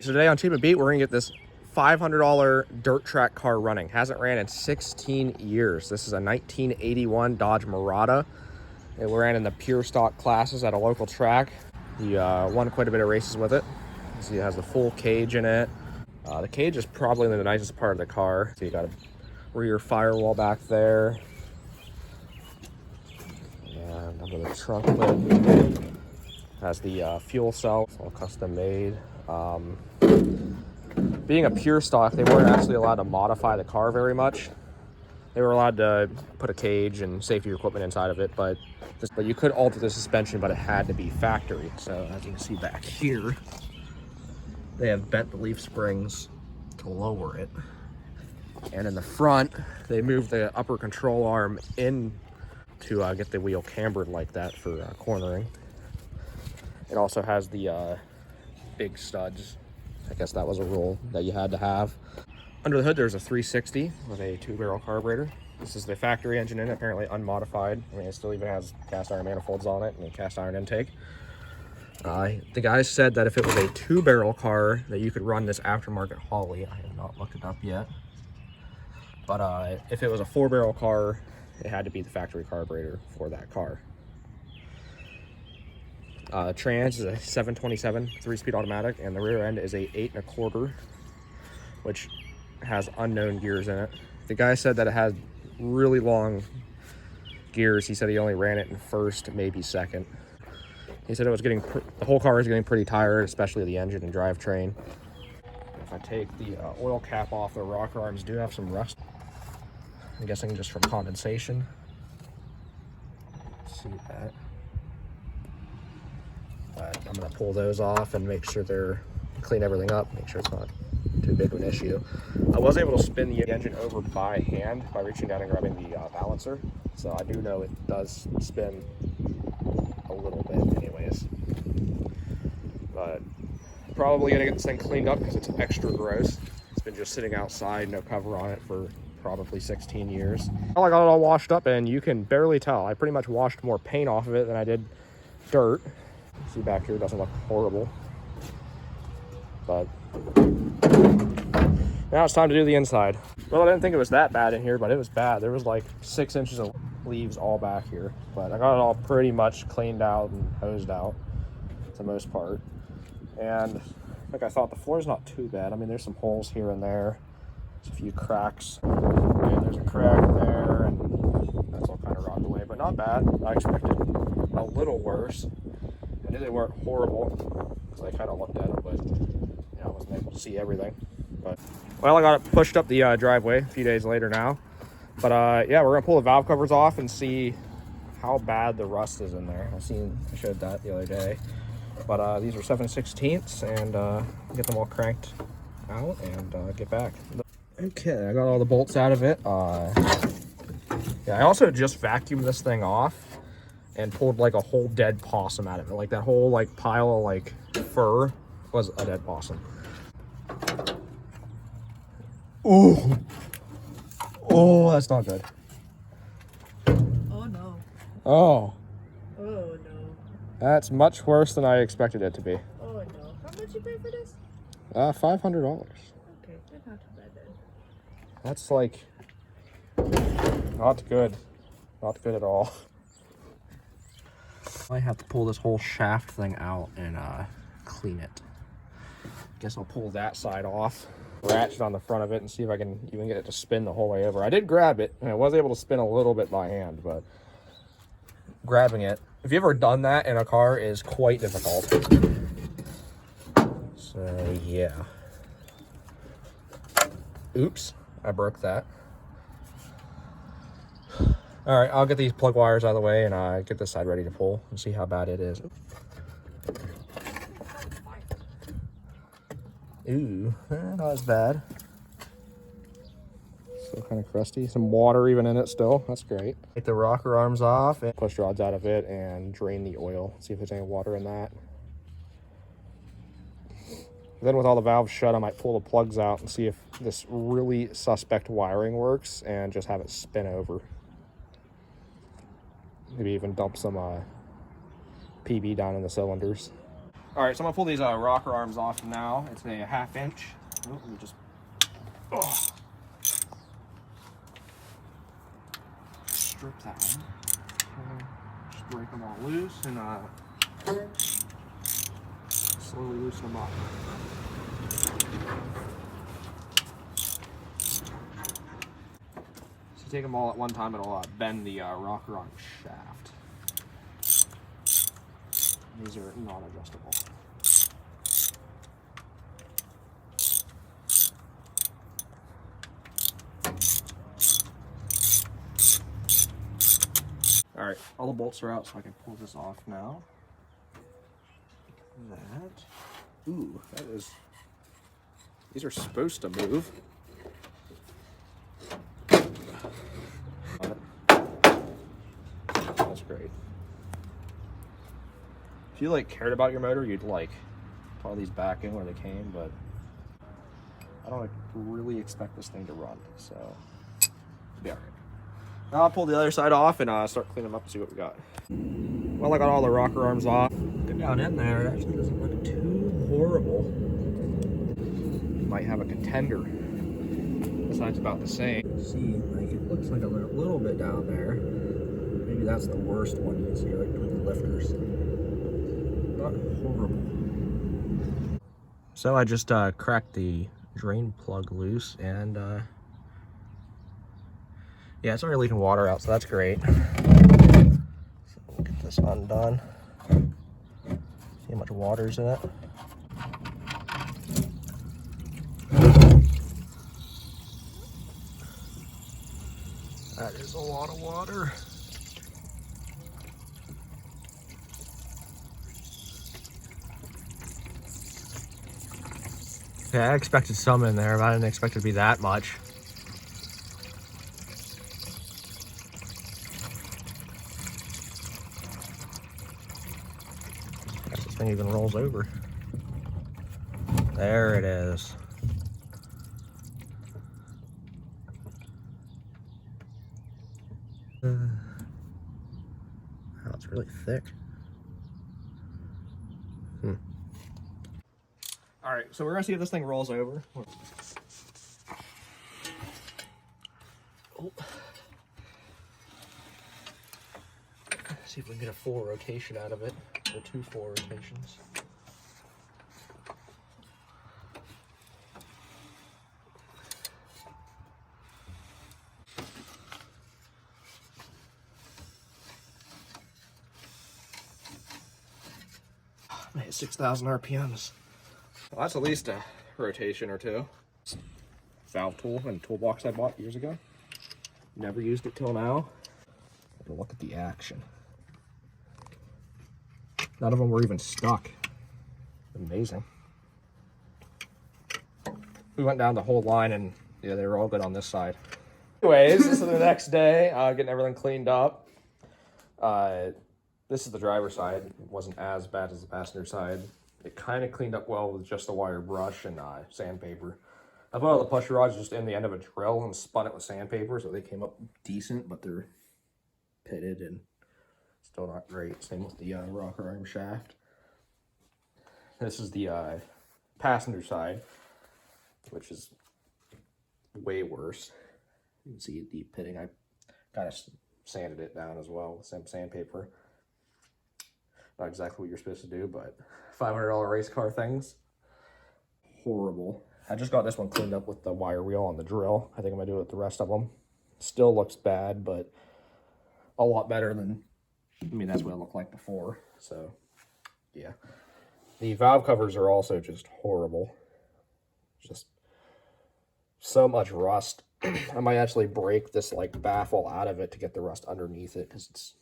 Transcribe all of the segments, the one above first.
So today on Cheap and Beat, we're gonna get this $500 dirt track car running. Hasn't ran in 16 years. This is a 1981 Dodge Mirada. It ran in the pure stock classes at a local track. He won quite a bit of races with it. See, it has the full cage in it. The cage is probably the nicest part of the car. So you got a rear firewall back there. And under the trunk lid, has the fuel cell. It's all custom made. Being a pure stock, they weren't actually allowed to modify the car very much. They were allowed to put a cage and safety equipment inside of it, but you could alter the suspension, but it had to be factory. So as you can see back here, they have bent the leaf springs to lower it. And in the front, they moved the upper control arm in to get the wheel cambered like that for cornering. It also has the big studs. I guess that was a rule that you had to have. Under the hood, there's a 360 with a 2-barrel carburetor. This is the factory engine in it, apparently unmodified. I mean, it still even has cast iron manifolds on it and a cast iron intake. The guys said that if it was a 2-barrel car, that you could run this aftermarket Holley. I have not looked it up yet. But if it was a 4-barrel car, it had to be the factory carburetor for that car. Trans is a 727 3-speed automatic, and the rear end is a 8 1/4, which has unknown gears in it. The guy said that it had really long gears. He said he only ran it in first, maybe second. He said it was getting the whole car is getting pretty tired, especially the engine and drivetrain. If I take the oil cap off, the rocker arms do have some rust. I'm guessing just from condensation. See that. But I'm going to pull those off and make sure clean everything up, make sure it's not too big of an issue. I was able to spin the engine over by hand by reaching down and grabbing the balancer, so I do know it does spin a little bit anyways. But probably going to get this thing cleaned up because it's extra gross. It's been just sitting outside, no cover on it for probably 16 years. Well, I got it all washed up and you can barely tell. I pretty much washed more paint off of it than I did dirt. See back here, it doesn't look horrible. But now it's time to do the inside. Well, I didn't think it was that bad in here, but it was bad. There was like 6 inches of leaves all back here. But I got it all pretty much cleaned out and hosed out for the most part. And like I thought, the floor's not too bad. I mean, there's some holes here and there. There's a few cracks. And there's a crack there, and that's all kind of rotted away, but not bad. I expected a little worse. I knew they weren't horrible because I kind of looked at it, but I wasn't able to see everything. But well, I got it pushed up the driveway a few days later now. But yeah, we're gonna pull the valve covers off and see how bad the rust is in there. I showed that the other day. But these are 7/16, and get them all cranked out and get back. Okay, I got all the bolts out of it. Yeah, I also just vacuumed this thing off and pulled like a whole dead possum out of it. Like that whole like pile of like fur was a dead possum. Ooh. Oh, that's not good. Oh no. Oh. Oh no. That's much worse than I expected it to be. Oh no. How much you pay for this? $500. Okay, that's not too bad then. That's like not good. Not good at all. I have to pull this whole shaft thing out and clean it. Guess I'll pull that side off, ratchet on the front of it, and see if I can even get it to spin the whole way over. I did grab it, and I was able to spin a little bit by hand, but grabbing it, if you've ever done that in a car, is quite difficult. So yeah. Oops, I broke that. All right, I'll get these plug wires out of the way and get this side ready to pull and see how bad it is. Ooh, not as bad. Still kind of crusty. Some water even in it still. That's great. Take the rocker arms off and push rods out of it and drain the oil. See if there's any water in that. Then with all the valves shut, I might pull the plugs out and see if this really suspect wiring works and just have it spin over. Maybe even dump some PB down in the cylinders. All right, so I'm gonna pull these rocker arms off now. It's a 1/2 inch. Oh, let me just. Oh. Strip that one. Okay. Just break them all loose and slowly loosen them up. So you take them all at one time, it'll bend the rocker arm shaft. These are non-adjustable. All right, all the bolts are out, so I can pull this off now. That. Ooh, that is. These are supposed to move. That's great. If you like cared about your motor, you'd like put all these back in where they came, but I don't really expect this thing to run, so it'll be all right. Now I'll pull the other side off and start cleaning them up and see what we got. Well, I got all the rocker arms off. Get down in there. It actually doesn't look too horrible. Might have a contender. This side's about the same. See, like it looks like a little bit down there. Maybe that's the worst one you can see right between the lifters. Not horrible. So I just cracked the drain plug loose and yeah, it's already leaking water out, so that's great. So we'll get this undone. See how much water's in it. That is a lot of water. Yeah, I expected some in there, but I didn't expect it to be that much. This thing even rolls over. There it is. Wow, it's really thick. All right, so we're gonna see if this thing rolls over. Oh. See if we can get a full rotation out of it, or 2 full rotations. I hit 6,000 RPMs. Well, that's at least a rotation or 2. Valve tool and toolbox I bought years ago. Never used it till now. And look at the action. None of them were even stuck. Amazing. We went down the whole line and yeah, they were all good on this side. Anyways, this is the next day, getting everything cleaned up. This is the driver's side. It wasn't as bad as the passenger side. It kind of cleaned up well with just a wire brush and sandpaper. I put all the pusher rods just in the end of a drill and spun it with sandpaper, so they came up decent, but they're pitted and still not great. Same with the rocker arm shaft. This is the passenger side, which is way worse. You can see the pitting. I kind of sanded it down as well with some sandpaper. Not exactly what you're supposed to do, but $500 race car things. Horrible. I just got this one cleaned up with the wire wheel on the drill. I think I'm gonna do it with the rest of them. Still looks bad, but a lot better than, I mean, that's what it looked like before. So, yeah. The valve covers are also just horrible. Just so much rust. I might actually break this like baffle out of it to get the rust underneath it, because it's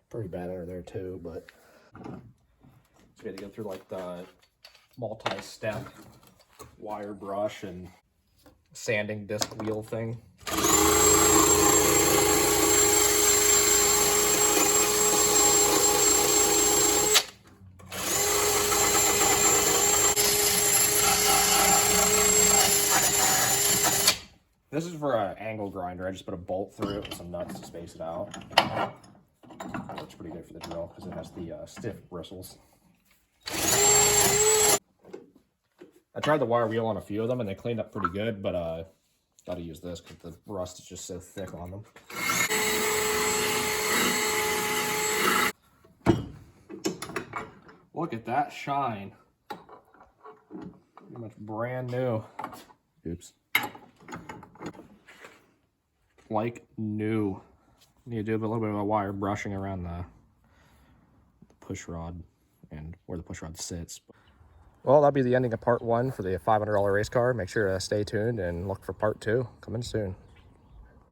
pretty bad under there too. But it's got to go through like the multi-step wire brush and sanding disc wheel thing. This is for an angle grinder. I just put a bolt through it with some nuts to space it out. It looks pretty good for the drill because it has the stiff bristles. I tried the wire wheel on a few of them and they cleaned up pretty good, but gotta use this because the rust is just so thick on them. Look at that shine. Pretty much brand new. Oops. Like new. Need to do a little bit of a wire brushing around the push rod and where the push rod sits. Well, that'll be the ending of part 1 for the $500 race car. Make sure to stay tuned and look for part 2 coming soon.